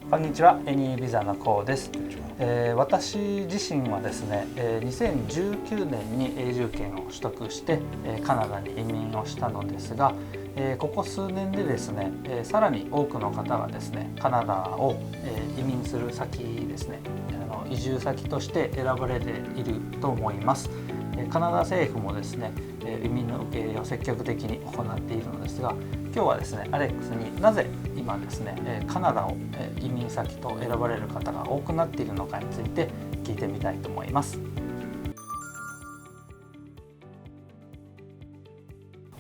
こんにちは、AnyVisaのこうです。私自身はですね、2019年に永住権を取得してカナダに移民をしたのですが、ここ数年でですね、さらに多くの方がですね、カナダを移民する先ですね、移住先として選ばれていると思います。カナダ政府もですね、移民の受け入れを積極的に行っているのですが、今日はですね、アレックスになぜ今ですね、カナダを移民先と選ばれる方が多くなっているのかについて聞いてみたいと思います。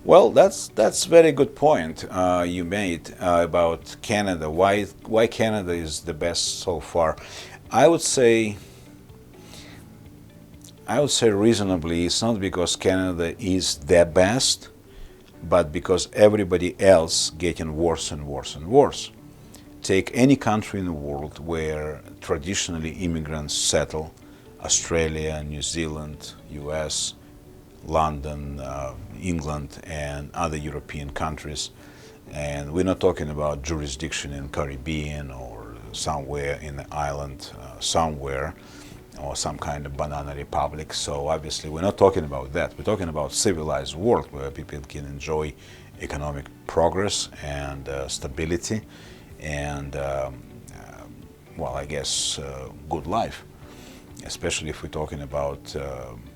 Well, that's very good point you made about Canada. Why Canada is the best so far? I would say reasonably, it's not because Canada is the best, but because everybody else getting worse and worse and worse. Take any country in the world where traditionally immigrants settle: Australia, New Zealand, US, London, England, and other European countries. And we're not talking about jurisdiction in Caribbean or somewhere in the island somewhere, or some kind of banana republic. So obviously we're not talking about that. We're talking about civilized world where people can enjoy economic progress and stability and good life, especially if we're talking about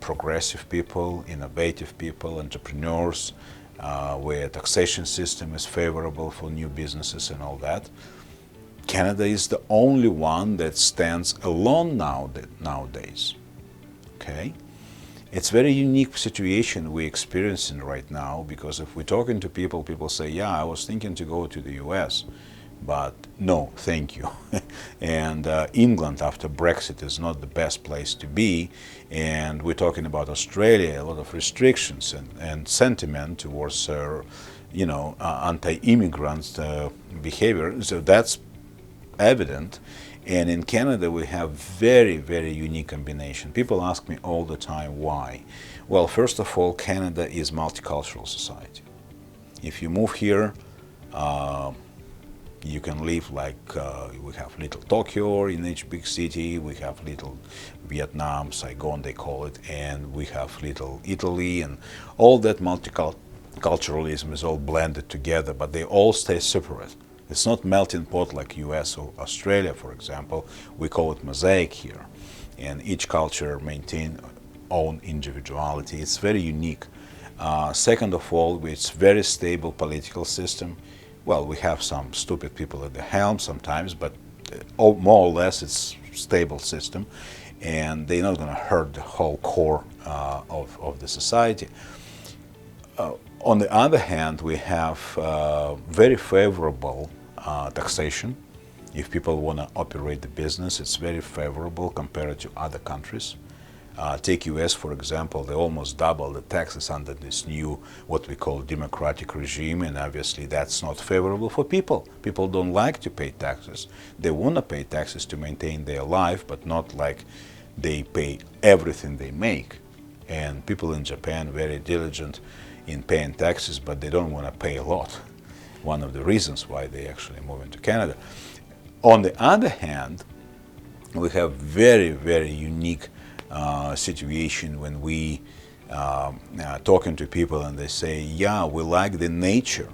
progressive people, innovative people, entrepreneurs, where taxation system is favorable for new businesses and all that. Canada is the only one that stands alone nowadays. Okay, it's a very unique situation we're experiencing right now, because if we're talking to people, people say, yeah, I was thinking to go to the US, but no, thank you. And England after Brexit is not the best place to be. And we're talking about Australia, a lot of restrictions and sentiment towards anti-immigrant behavior. So that's evident. And in Canada we have very, very unique combination. People ask me all the time why. Well, first of all, Canada is multicultural society. If you move here, you can live like we have little Tokyo in each big city, we have little Vietnam, Saigon they call it, and we have little Italy, and all that multiculturalism is all blended together, but they all stay separate. It's not melting pot like US or Australia, for example. We call it mosaic here, and each culture maintain own individuality. It's very unique. Second of all, it's very stable political system. Well, we have some stupid people at the helm sometimes, but more or less it's stable system, and they're not going to hurt the whole core of the society. On the other hand, we have very favorable taxation. If people want to operate the business, it's very favorable compared to other countries. Take US, for example, they almost double the taxes under this new, what we call democratic regime, and obviously that's not favorable for people. People don't like to pay taxes. They want to pay taxes to maintain their life, but not like they pay everything they make. And people in Japan very diligent in paying taxes, but they don't want to pay a lot. One of the reasons why they actually move into Canada. On the other hand, we have very, very unique situation when we talking to people and they say, yeah, we like the nature,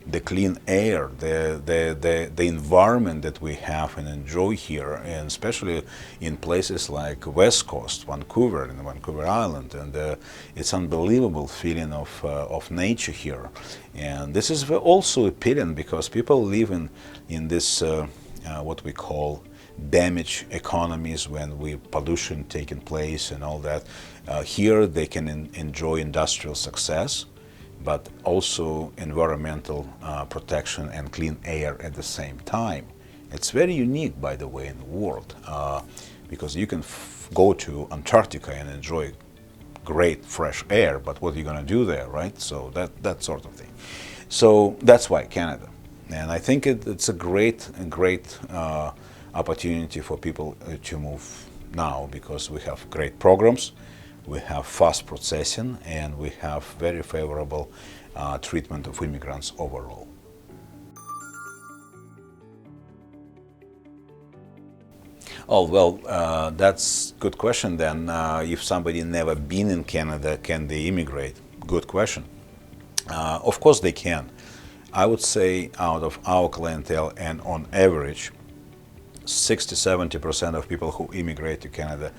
the clean air, the environment that we have and enjoy here, and especially in places like West Coast, Vancouver and Vancouver Island, and it's unbelievable feeling of nature here. And this is also appealing because people live in this what we call damaged economies when pollution taking place and all that. Here they can enjoy industrial success, but also environmental protection and clean air at the same time. It's very unique, by the way, in the world, because you can go to Antarctica and enjoy great fresh air, but what are you going to do there, right? So that sort of thing. So that's why Canada. And I think it's a great opportunity for people to move now, because we have great programs, we have fast processing, and we have very favorable uh, treatment of immigrants overall. Oh, well, that's good question then. If somebody never been in Canada, can they immigrate? Good question. Of course they can. I would say out of our clientele and on average, 60-70% of people who immigrate to Canada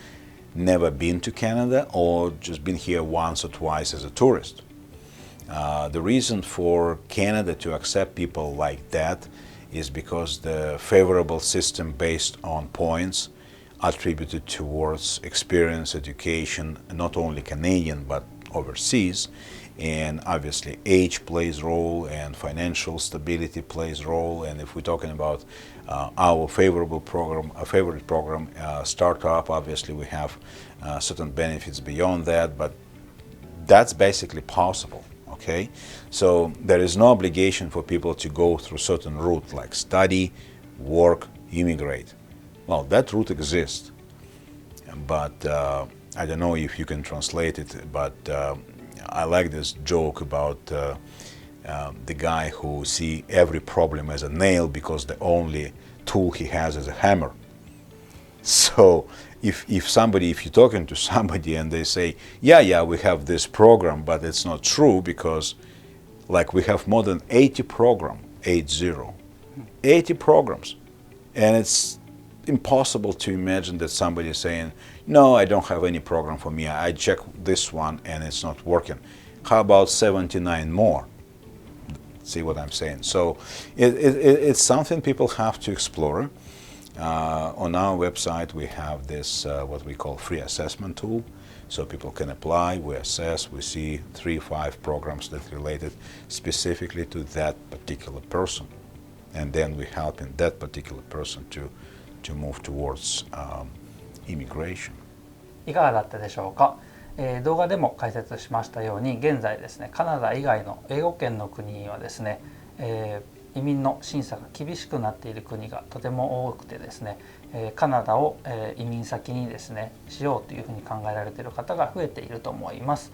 never been to Canada or just been here once or twice as a tourist. The reason for Canada to accept people like that is because the favorable system based on points attributed towards experience, education, not only Canadian but overseas, and obviously age plays role and financial stability plays role. And if we're talking about our favorite program, startup, obviously we have certain benefits beyond that, but that's basically possible. Okay, so there is no obligation for people to go through certain route like study, work, immigrate. Well, that route exists, but I don't know if you can translate it, but I like this joke about the guy who see every problem as a nail because the only tool he has is a hammer. So if you're talking to somebody and they say, yeah, we have this program, but it's not true because like we have more than 80 programs, 80 programs. And it's impossible to imagine that somebody is saying, no, I don't have any program for me. I checked this one and it's not working. How about 79 more? See what I'm saying? So it's something people have to explore. On our website we have this what we call free assessment tool, so people can apply, we assess, we see 3-5 programs that related specifically to that particular person, and then we help in that particular person to move towards immigration. いかがだったでしょうか。動画でも解説しましたように、現在ですね、カナダ以外の英語圏の国はですね、移民の審査が厳しくなっている国がとても多くてですね、カナダを移民先にですねしようというふうに考えられている方が増えていると思います。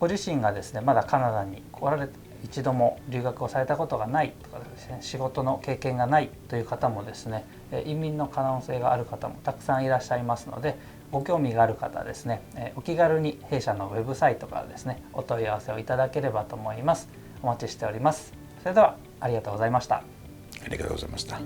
ご自身がですねまだカナダに来られて一度も留学をされたことがないとかですね、仕事の経験がないという方もですね、移民の可能性がある方もたくさんいらっしゃいますので、ご興味がある方はですね、お気軽に弊社のウェブサイトからですねお問い合わせをいただければと思います。お待ちしております。それではありがとうございました。ありがとうございました。